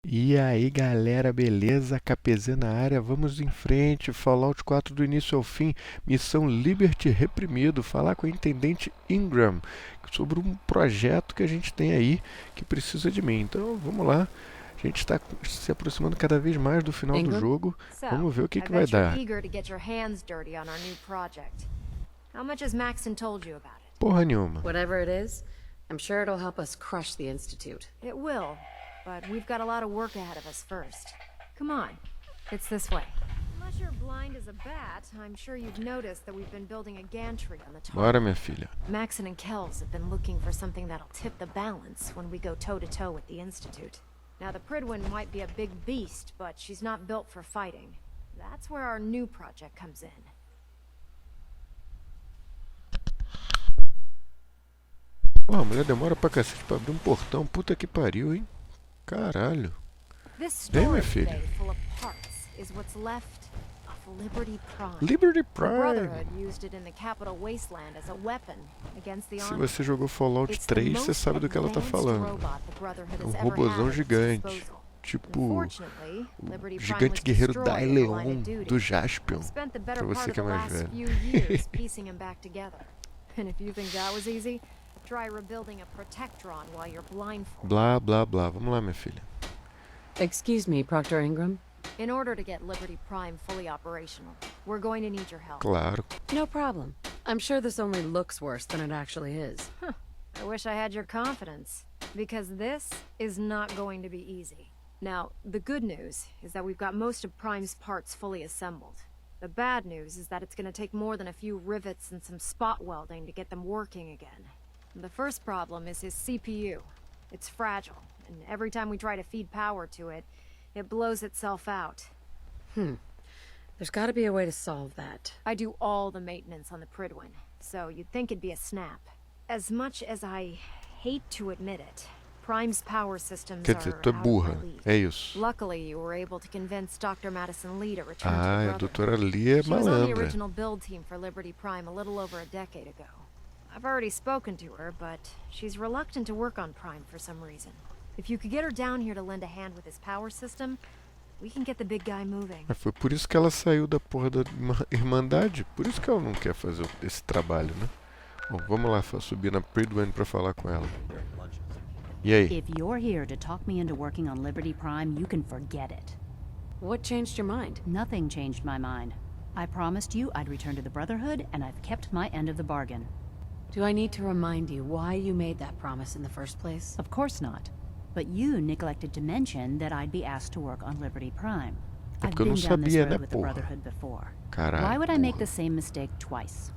E aí galera, beleza? kpzeta na área, vamos em frente. Fallout 4 do início ao fim, missão Liberty Reprimido. Falar com o Intendente Ingram sobre um projeto que a gente tem aí que precisa de mim. Então vamos lá, a gente está se aproximando cada vez mais do final do jogo. Vamos ver o que vai dar. Porra nenhuma. Whatever it is, I'm sure it'll help us crush the Institute. It will. But we've got a lot of work ahead of us first. Come on, it's this way. Unless you're blind as a bat, I'm sure you've noticed that we've been building a gantry on the top. Bora, minha filha. Maxon and Kells have been looking for something that'll tip the balance when we go toe-to-toe with the Institute. Now, the Pridwin might be a big beast, but she's not built for fighting. That's where our new project comes in. Pô, a mulher demora pra cacete pra abrir um portão. Puta que pariu, hein? Caralho. Vem, minha filha. Liberty Prime. Se você jogou Fallout 3, você sabe do que ela tá falando. É um robozão gigante. Tipo o gigante guerreiro Daileon do Jaspion. Pra você que é mais velho. Blá, blá, blá. Vamos lá, minha filha. Excuse me, Proctor Ingram. In order to get Liberty Prime fully operational, we're going to need your help. Claro. No problem. I'm sure this only looks worse than it actually is. Huh. I wish I had your confidence, because this is not going to be easy. Now, the good news is that we've got most of Prime's parts fully assembled. The bad news is that it's going to take more than a few rivets and some spot welding to get them working again. The first problem is his CPU. It's fragile, and every time we try to feed power to it, it blows itself out. There's got to be a way to solve that. I do all the maintenance on the Pridwin, so you'd think it'd be a snap. As much as I hate to admit it, Prime's power systems Quer dizer, tu é burra, é isso. Luckily, you were able to convince Dr. Madison Lee to return to the Ah, a doutora Lee é She was on the malandra. original build team for Liberty Prime a little over a decade ago. I've already spoken to her, but she's reluctant to work on Prime for some reason. If you could get her down here to lend a hand with his power system, we can get the big guy moving. Foi por isso que ela saiu da porra da Irmandade. Por isso que ela não quer fazer esse trabalho, né? Bom, vamos lá subir na Pridwin pra falar com ela. E aí? If you're here to talk me into working on Liberty Prime, you can forget it. What changed your mind? Nothing changed my mind. I promised you I'd return to the Brotherhood, and I've kept my end of the bargain. Do I need to remind you why you made that promise in the first place? Of course not. But you neglected to mention that I'd be asked to work on Liberty Prime. I've Porque eu não been down this sabia, né, road with the porra? Brotherhood before. Caralho, Why would I make porra. the same mistake twice?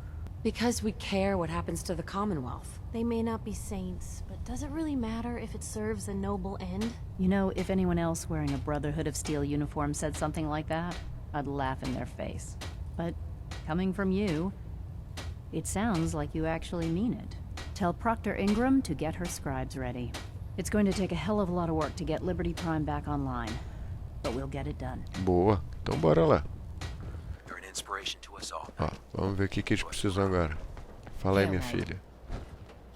Because we care what happens to the Commonwealth. They may not be saints, but does it really matter if it serves a noble end? You know, if anyone else wearing a Brotherhood of Steel uniform said something like that, I'd laugh in their face. But coming from you, it sounds like you actually mean it. Tell Proctor Ingram to get her scribes ready. It's going to take a hell of a lot of work to get Liberty Prime back online, but we'll get it done. Boa. Então bora lá. You're an inspiration to us all. Ó, vamos ver o que eles precisam agora. Fala aí, minha filha.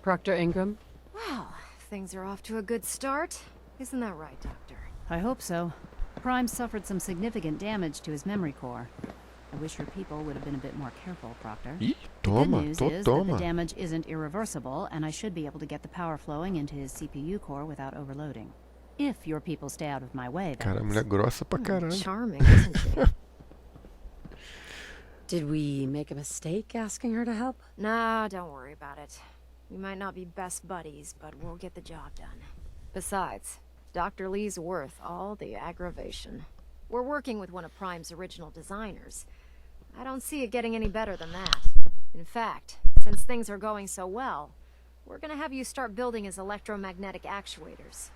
Proctor Ingram? Well, things are off to a good start. Isn't that right, Doctor? I hope so. Prime suffered some significant damage to his memory core. I wish your people would have been a bit more careful, Proctor. Ih, The toma, good news is that the toma. damage isn't irreversible, and I should be able to get the power flowing into his CPU core without overloading. If your people stay out of my way, that Cara, a is. mulher grossa pra caralho. Charming, isn't she? Did we make a mistake asking her to help? Nah, don't worry about it. We might not be best buddies, but we'll get the job done. Besides, Dr. Lee's worth all the aggravation. We're working with one of Prime's original designers. I don't see it getting any better than that. In fact, since things are going so well, we're gonna have you start building his electromagnetic actuators.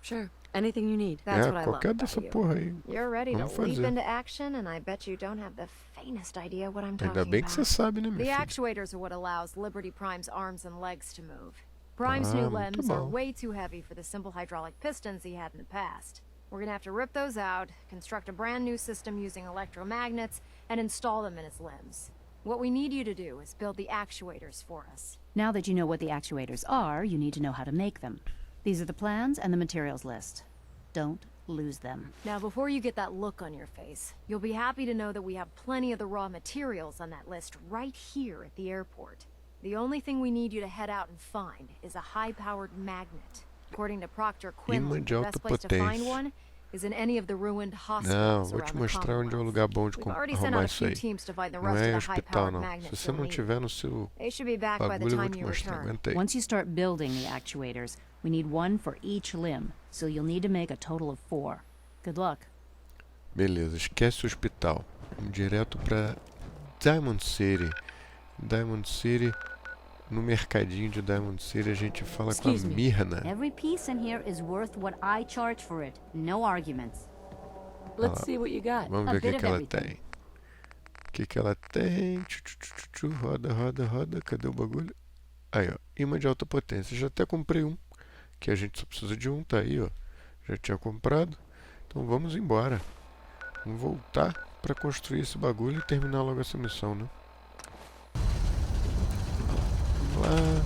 Sure. Anything you need. That's É, what I love qualquer about dessa you. porra aí. You're ready to Vamos leap fazer. into action, and I bet you don't have the faintest idea what I'm talking Ainda bem que você about. sabe, né, The minha filha? actuators are what allows Liberty Prime's arms and legs to move. Prime's Ah, new muito limbs are bom. way too heavy for the simple hydraulic pistons he had in the past. We're gonna have to rip those out, construct a brand new system using electromagnets, and install them in his limbs. What we need you to do is build the actuators for us. Now that you know what the actuators are, you need to know how to make them. These are the plans and the materials list. Don't lose them. Now, before you get that look on your face, you'll be happy to know that we have plenty of the raw materials on that list right here at the airport. The only thing we need you to head out and find is a high-powered magnet. According to Proctor Quinlan, de the alta best place to find potência. one is in any of the ruined Não, hospitals vou te around the mostrar onde é o Commonwealth. lugar bom de We've already sent arrumar out a isso few aí. teams to find the Não rest é of the hospital, high-powered não. Se magnets você you'll não need. tiver no seu They should be back by the bagulho, eu vou time te you mostrar. return. Aguenta aí. Once you start building the actuators, we need one for each limb, so you'll need to make a total of 4. Good luck. Beleza, esquece o hospital. Vamos direto pra Diamond City. Diamond City, no mercadinho de Diamond City, a gente fala com a Excuse me. Mirna. Every piece in here is worth what I charge for it. No arguments. Let's see what you got. Vamos A ver o bit que, of que ela everything. tem. O que, que ela tem? Roda, roda, roda. Cadê o bagulho? Aí, ó. Imã de alta potência. Já até comprei um. Que a gente só precisa de um. Tá aí, ó. Já tinha comprado. Então vamos embora. Vamos voltar para construir esse bagulho e terminar logo essa missão, né? Vamos lá.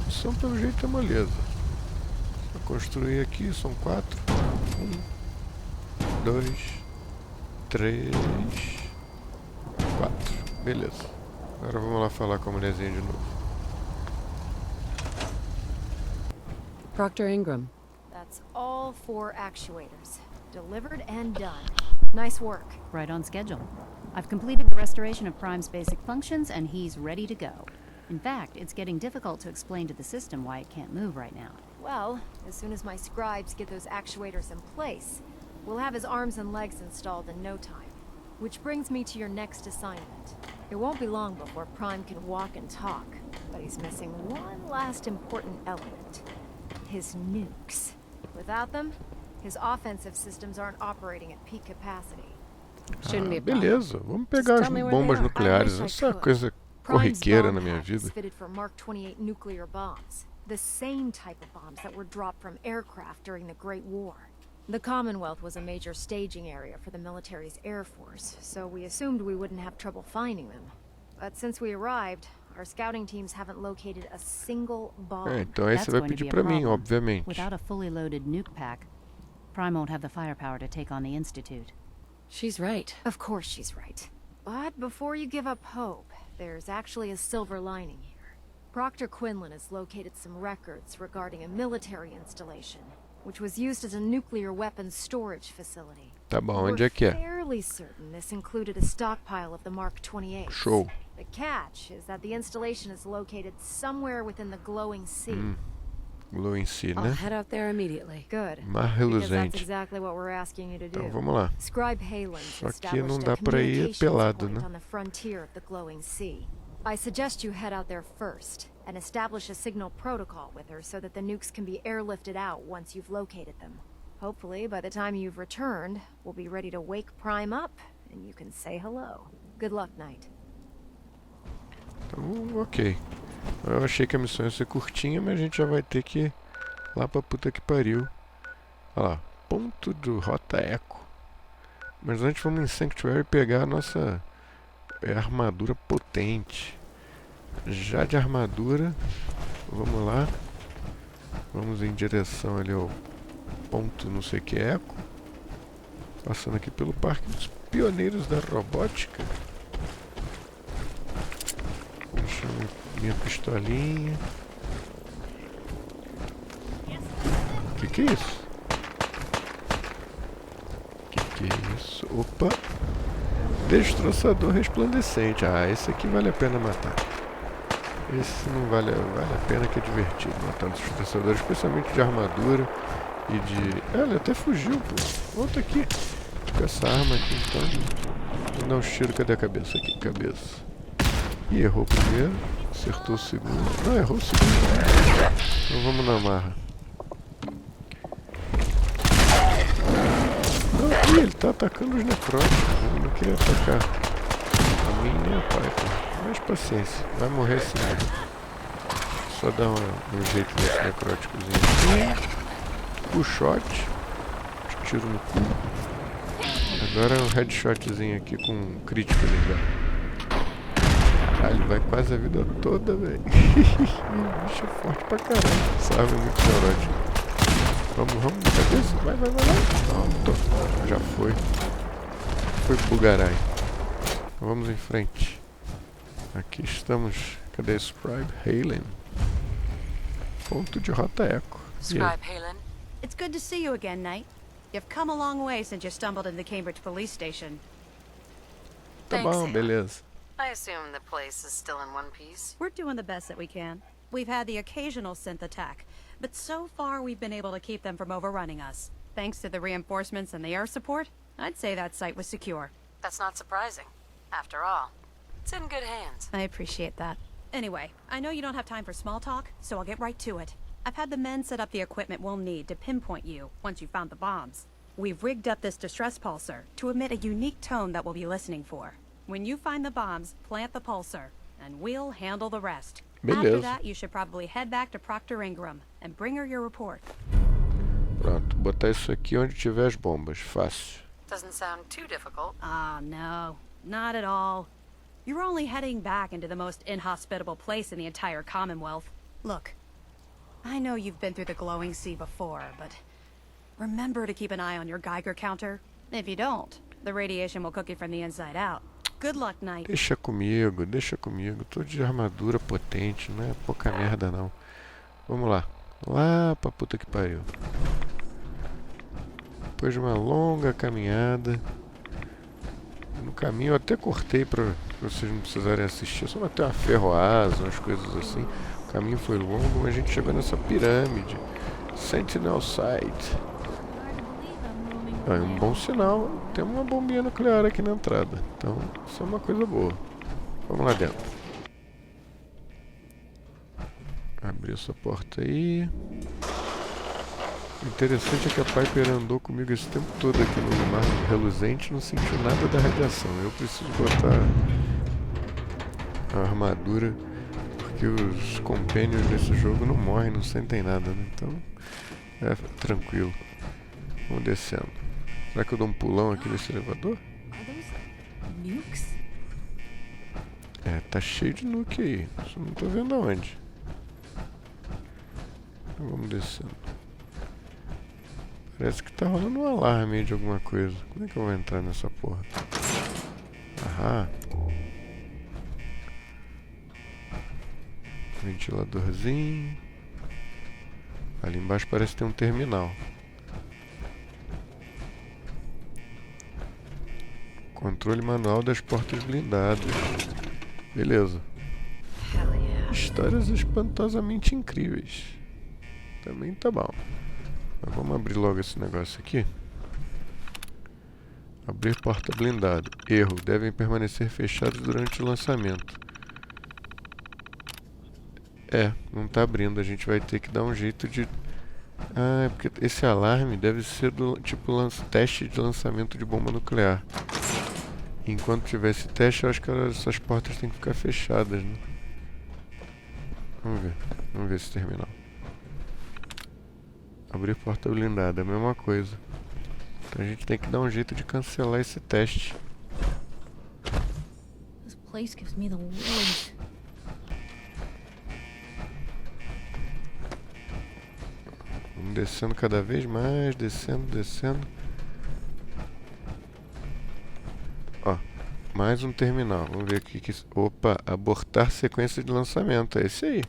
A missão pelo jeito é moleza. Vou construir aqui, são 4. 1, 2, 3, 4. Beleza. Agora vamos lá falar com a mulherzinha de novo. Proctor Ingram. That's all 4 actuators. Delivered and done. Nice work. Right on schedule. I've completed the restoration of Prime's basic functions, and he's ready to go. In fact, it's getting difficult to explain to the system why it can't move right now. Well, as soon as my scribes get those actuators in place, we'll have his arms and legs installed in no time. Which brings me to your next assignment. It won't be long before Prime can walk and talk, but he's missing one last important element. His nukes. Without them, his offensive systems aren't operating at peak capacity. Shouldn't be a problem. Beleza, vamos pegar as tell me where they bombas are. nucleares. I wish I Essa é uma could. coisa Prime's corriqueira bomb na minha pad vida. is fitted for Mark 28 nuclear bombs. The same type of bombs that were dropped from aircraft during the Great War. The Commonwealth was a major staging area for the military's air force, so we assumed we wouldn't have trouble finding them. But since we arrived, our scouting teams haven't located a single bomb. Então aí That's você vai going to pedir be a pra mim, problem. obviamente. Without a fully loaded nuke pack, Prime won't have the firepower to take on the Institute. She's right. Of course she's right. But before you give up hope, there's actually a silver lining here. Proctor Quinlan has located some records regarding a military installation, which was used as a nuclear weapons storage facility. Tá bom, onde We're é que é? fairly certain this included a stockpile of the Mark 28. Show. The catch is that the installation is located somewhere within the glowing sea. Glow em si, I'll né? head out there immediately. Good. Mar Because that's reluzente. exactly what we're asking you to do. Então vamos lá. Scribe Halen's Só que não established dá a pra ir communications pelado, point né? on the frontier of the glowing sea. I suggest you head out there first and establish a signal protocol with her so that the nukes can be airlifted out once you've located them. Hopefully, by the time you've returned, we'll be ready to wake Prime up and you can say hello. Good luck, Knight. Então, ok. Eu achei que a missão ia ser curtinha, mas a gente já vai ter que ir lá pra puta que pariu. Olha lá, ponto do Rota Eco. Mas antes vamos em Sanctuary pegar a nossa armadura potente. Já de armadura, vamos lá. Vamos em direção ali ao ponto não sei que Eco. Passando aqui pelo Parque dos Pioneiros da Robótica. Deixa eu ver minha pistolinha. Que é isso? Que é isso? Opa! Destroçador resplandecente. Ah, esse aqui vale a pena matar. Esse não vale a pena, que é divertido matar um destroçador, especialmente de armadura e de... Ah, ele até fugiu, pô. Volta aqui. Com essa arma aqui, então. Vou dar um tiro. Cadê a cabeça aqui? Cabeça. Ih, errou o primeiro. Acertou o segundo. Não, errou o segundo. Então vamos na marra. Não, ih, ele tá atacando os necróticos. Ele não queria atacar a mim nem a Piper. Mas paciência, vai morrer assim mesmo. Só dar um jeito nesse necróticozinho aqui. Full shot. Tiro no cu. Agora um headshotzinho aqui com um crítico ligado. Caralho, vai quase a vida toda, velho. Bicho forte pra caralho. Essa arma é muito neurótica. Vamos, cabeça. Vai. Pronto. Já foi. Foi bugarai. Vamos em frente. Aqui estamos. Cadê Scribe Halen? Ponto de rota eco. Scribe Halen. It's good to see you again, Knight. You've come a long way since you stumbled into the Cambridge police station. Tá bom, beleza. I assume the place is still in one piece. We're doing the best that we can. We've had the occasional synth attack, but so far we've been able to keep them from overrunning us. Thanks to the reinforcements and the air support, I'd say that site was secure. That's not surprising. After all, it's in good hands. I appreciate that. Anyway, I know you don't have time for small talk, so I'll get right to it. I've had the men set up the equipment we'll need to pinpoint you once you've found the bombs. We've rigged up this distress pulsar to emit a unique tone that we'll be listening for. When you find the bombs, plant the pulsar, and we'll handle the rest. After that, you should probably head back to Proctor Ingram and bring her your report. Pronto, botar isso aqui onde tiver as bombas. Fácil. Doesn't sound too difficult. Ah, no. Not at all. You're only heading back into the most inhospitable place in the entire Commonwealth. Look, I know you've been through the glowing sea before, but remember to keep an eye on your Geiger counter. If you don't, the radiation will cook you from the inside out. Good luck, Knight. Deixa comigo. Tô de armadura potente, não é pouca merda não. Vamos lá. Lá pra puta que pariu. Depois de uma longa caminhada. No caminho eu até cortei pra vocês não precisarem assistir. Eu só matei uma ferroasa, umas coisas assim. O caminho foi longo, mas a gente chegou nessa pirâmide. Sentinel Site. É um bom sinal. Tem uma bombinha nuclear aqui na entrada. Então, isso é uma coisa boa. Vamos lá dentro. Abrir essa porta aí. O interessante é que a Piper andou comigo esse tempo todo aqui no mar reluzente e não sentiu nada da radiação. Eu preciso botar a armadura, porque os companions desse jogo não morrem, não sentem nada, né? Então, é tranquilo. Vamos descendo. Será que eu dou um pulão aqui nesse elevador? Nukes? É, tá cheio de nuke aí. Só não tô vendo aonde. Então vamos descendo. Parece que tá rolando um alarme aí de alguma coisa. Como é que eu vou entrar nessa porra? Aham. Ventiladorzinho. Ali embaixo parece ter um terminal. Controle manual das portas blindadas. Beleza. Histórias espantosamente incríveis. Também tá bom. Mas vamos abrir logo esse negócio aqui. Abrir porta blindada. Erro. Devem permanecer fechados durante o lançamento. É, não tá abrindo. A gente vai ter que dar um jeito de... Ah, é porque esse alarme deve ser do tipo teste de lançamento de bomba nuclear. Enquanto tiver esse teste, eu acho que essas portas têm que ficar fechadas, né? Vamos ver esse terminal. Abrir porta blindada, a mesma coisa. Então a gente tem que dar um jeito de cancelar esse teste. This place gives me the willies. Vamos descendo cada vez mais, descendo. Ó, mais um terminal. Vamos ver aqui que... Opa, abortar sequência de lançamento. É esse aí.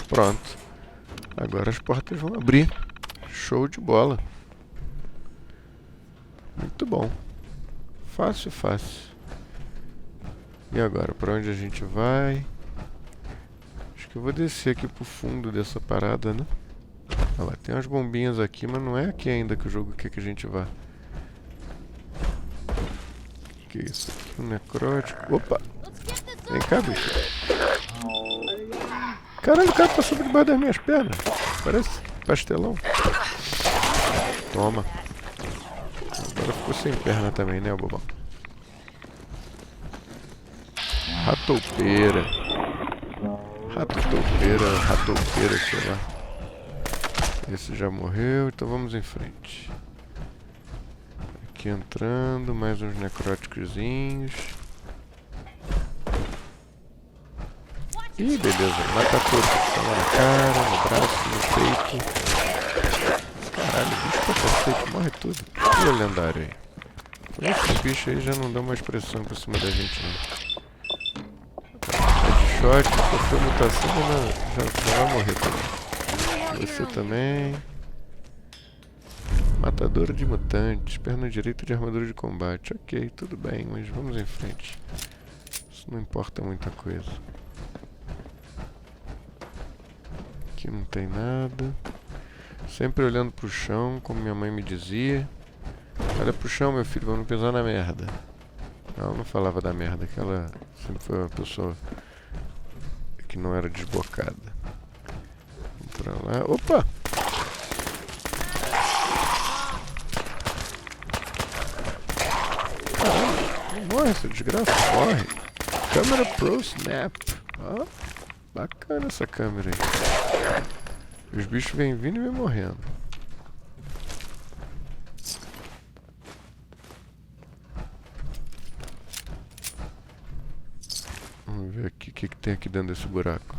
Pronto. Agora as portas vão abrir. Show de bola. Muito bom. Fácil. E agora, para onde a gente vai? Acho que eu vou descer aqui pro fundo dessa parada, né? Olha lá, tem umas bombinhas aqui, mas não é aqui ainda que o jogo quer que a gente vá. Que isso aqui? Um necrótico. Opa! Vem cá, bicho. Caralho, o cara passou por debaixo das minhas pernas. Parece pastelão. Toma. Agora ficou sem perna também, né, bobão? Ratoupeira, sei lá. Esse já morreu, então vamos em frente. Aqui entrando, mais uns necróticozinhos. Ih, beleza, mata tudo. Toma na cara, no braço, no peito. Caralho, bicho pra cacete, morre tudo. Olha o lendário aí. Esses bichos aí já não dão mais pressão pra cima da gente, não. Headshot, sofreu mutação, já vai morrer também. Você também. Matadora de mutantes, perna direita de armadura de combate. Ok, tudo bem, mas vamos em frente. Isso não importa muita coisa. Aqui não tem nada. Sempre olhando pro chão, como minha mãe me dizia. Olha pro chão, meu filho, pra não pisar na merda. Ela não falava da merda, que ela sempre foi uma pessoa que não era desbocada. Vamos pra lá. Opa! Caralho, não morre essa desgraça, morre. Câmera Pro Snap. Ó, bacana essa câmera aí. Os bichos vêm vindo e vêm morrendo. Vamos ver aqui o que tem aqui dentro desse buraco.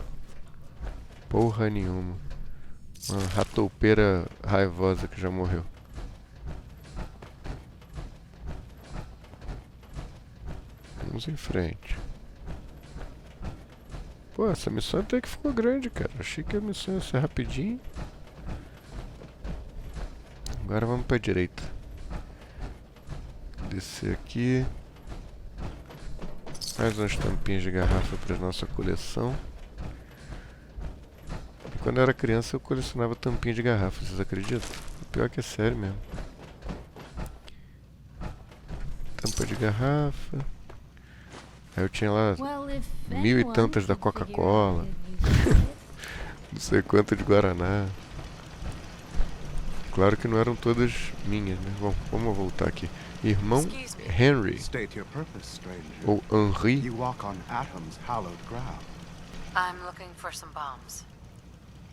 Porra nenhuma. Uma ratoupeira raivosa que já morreu. Vamos em frente. Pô, essa missão até que ficou grande, cara. Achei que a missão ia ser rapidinho. Agora vamos pra direita. Descer aqui. Mais umas tampinhas de garrafa para nossa coleção. Quando eu era criança eu colecionava tampinhas de garrafa, vocês acreditam? O pior que é sério mesmo. Tampa de garrafa. Aí eu tinha lá 1000 e tantas da Coca-Cola. Não sei quanto de Guaraná. Claro que não eram todas minhas, né? Bom, vamos voltar aqui. Irmão Henry. Ou Henri. I'm looking for some bombs.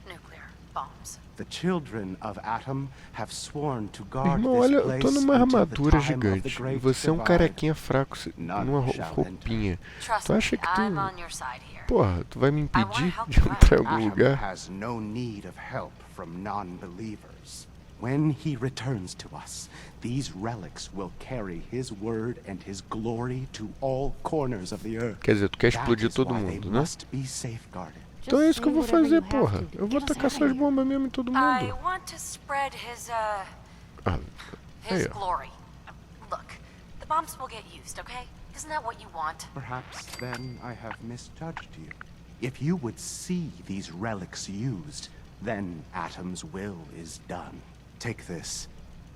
Nuclear bombs. The children of Atom have sworn to guard Irmão, olha, this eu tô place numa until the armadura time of the gigante. E great você é um divide. carequinha fraco, numa roupinha. Trust Tu me, acha que I'm tu... on your side here. Porra, tu vai me I wanna impedir help de you entrar em out. algum Atom lugar? has no need of help from non-believers. When he returns to us, these relics will carry his word and his glory to all corners of the earth. Quer dizer, tu quer That explodir is todo why mundo, they né? must be safeguarded. Então é isso que eu vou fazer, porra. Eu vou tacar essas bombas mesmo em todo I mundo. want to spread his, Ah, his aí, ó. glory. Look, the bombs will get used, okay? Isn't that what you want? Perhaps then I have misjudged you. If you would see these relics used, then Atom's will is done. Take this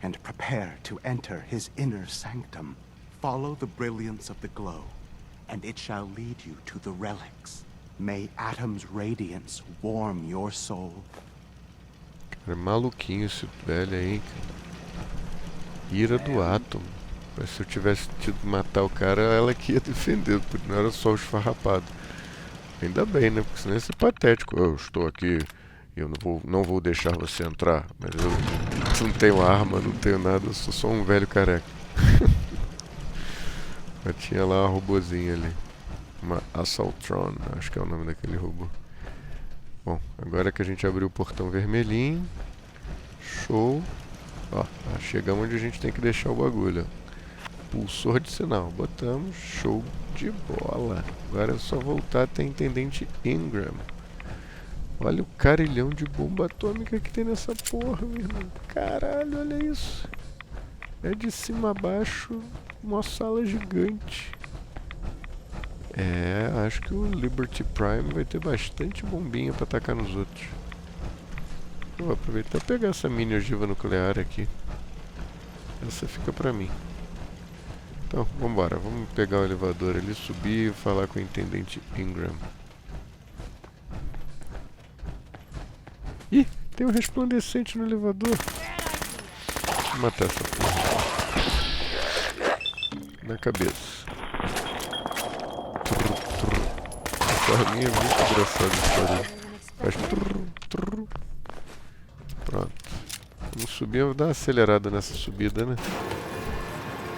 and prepare to enter his inner sanctum. Follow the brilliance of the glow, and it shall lead you to the relics. May Atom's radiance warm your soul. Cara, maluquinho esse velho aí, cara. Ira do átomo. Mas se eu tivesse tido que matar o cara, ela que ia defender, porque não era só o esfarrapado. Ainda bem, né? Porque senão ia ser patético. Eu estou aqui, eu não vou deixar você entrar. Mas eu não tenho arma, não tenho nada, eu sou só um velho careca. Mas tinha lá uma robozinha ali. Uma Assaultron, acho que é o nome daquele robô. Bom, agora que a gente abriu o portão vermelhinho. Show. Ó, chegamos onde a gente tem que deixar o bagulho. Pulsor de sinal, botamos. Show de bola. Agora é só voltar até a Intendente Ingram. Olha o carilhão de bomba atômica que tem nessa porra, meu irmão. Caralho, olha isso. É de cima a baixo uma sala gigante. É, acho que o Liberty Prime vai ter bastante bombinha pra atacar nos outros. Eu vou aproveitar e pegar essa mini ogiva nuclear aqui. Essa fica pra mim. Então, vambora. Vamos pegar o elevador ali, subir e falar com o Intendente Ingram. Ih, tem um resplandecente no elevador. Deixa eu matar essa porra. Na cabeça. Essa arminha é muito engraçada esse barulho. Faz trrr. Pronto. Vamos subir, vou dar uma acelerada nessa subida, né?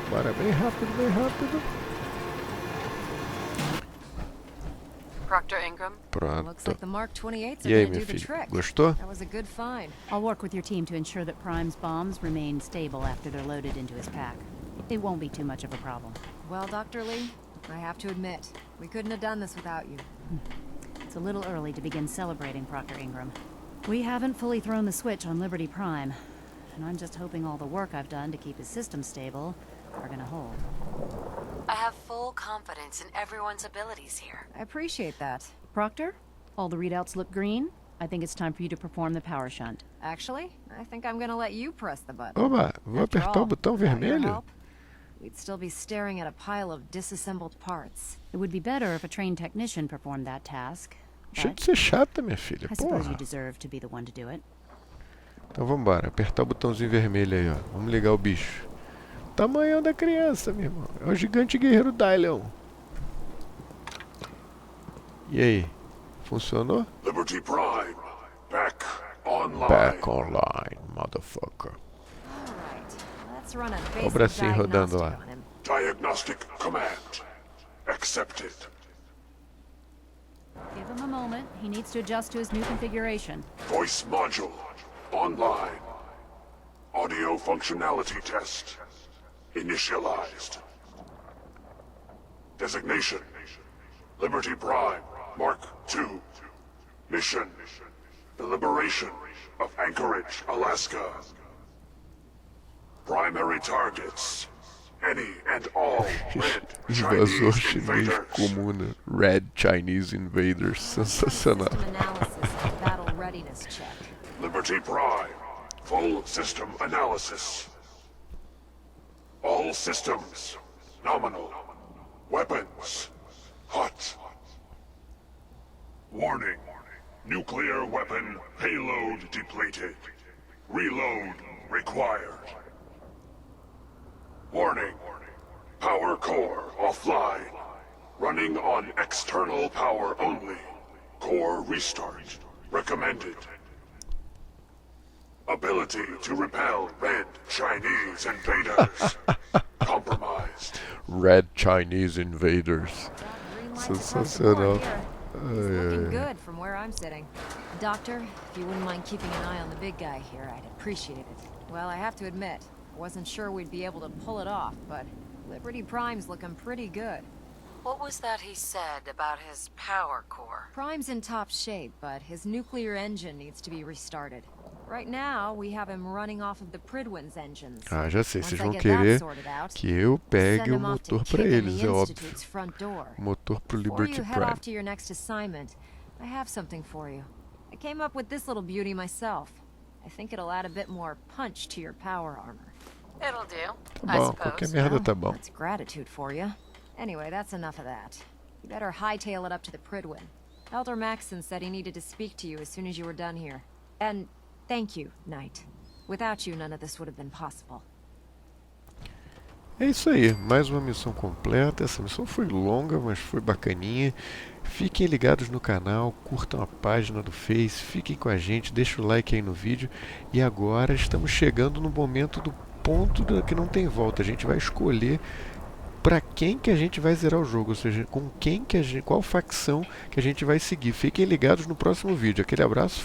Bora, bem rápido, bem rápido. Proctor Ingram. Ingram. Looks Pronto. like the Mark 28s E are aí, gonna minha do the filha? trick. Gostou? That was a good find. I'll work with your team to ensure that Prime's bombs remain stable after they're loaded into his pack. It won't be too much of a problem. Well, Dr. Lee, I have to admit, we couldn't have done this without you. It's a little early to begin celebrating, Proctor Ingram. We haven't fully thrown the switch on Liberty Prime, and I'm just hoping all the work I've done to keep his system stable are gonna hold. I have full confidence in everyone's abilities here. I appreciate that. Proctor, all the readouts look green. I think it's time for you to perform the power shunt. Actually, I think I'm gonna let you press the button. Oba, vou After apertar o all, botão without your vermelho? help, we'd still be staring at a pile of disassembled parts. It would be better if a trained technician performed that task. Deixa But de ser chata, minha filha. I suppose Porra. you deserve to be the one to do it. Então vamos embora, apertar o botãozinho vermelho aí, ó. Vamos ligar o bicho. Tamanhão da criança, meu irmão. É o gigante guerreiro Dylion. E aí? Funcionou? Liberty Prime, back online. Back online, motherfucker. All right, let's run a Olha o basic bracinho rodando diagnostic lá. on him. Diagnostic command accepted. Give him a moment. He needs to adjust to his new configuration. Voice module online. Audio functionality test initialized. Designation: Liberty Prime Mark II. Mission: the liberation of Anchorage, Alaska. Primary targets: any and all red Invasor Chinese chinês invaders. comum, né? Red Chinese Invaders. Sensacional. System analysis and battle readiness check. Liberty Prime, full system analysis. All systems, nominal. Weapons, hot. Warning, nuclear weapon payload depleted. Reload required. Warning, power core offline. Running on external power only. Core restart recommended. Ability to repel red Chinese invaders. Compromised. Red Chinese Invaders. Green lights across the Sensacional. board here. He's looking good from where I'm sitting. Doctor, if you wouldn't mind keeping an eye on the big guy here, I'd appreciate it. Well, I have to admit, I wasn't sure we'd be able to pull it off, but Liberty Prime's looking pretty good. What was that he said about his power core? Prime's in top shape, but his nuclear engine needs to be restarted. Right now, we have him running off of the Pridwin's engines. Ah, já sei, Once vocês I vão get querer that sorted out, que eu pegue send o him off to motor kick pra in eles, the é óbvio. Institute's front door. Motor pro Before Liberty you head off Prime. to your next assignment, I have something for you. I came up with this little beauty myself. I think it'll add a bit more punch to your power armor. It'll do, Tá I bom, suppose. qualquer merda tá bom. That's gratitude for you. Anyway, that's enough of that. You better hightail it up to the Pridwin. Elder Maxson said he needed to speak to you as soon as you were done here. And thank you, Knight. Without you, none of this would have been possible. É isso aí, mais uma missão completa. Essa missão foi longa, mas foi bacaninha. Fiquem ligados no canal, curtam a página do Face, fiquem com a gente, deixa o like aí no vídeo. E agora estamos chegando no momento do ponto que não tem volta. A gente vai escolher para quem que a gente vai zerar o jogo, ou seja, com quem que qual facção que a gente vai seguir. Fiquem ligados no próximo vídeo. Aquele abraço.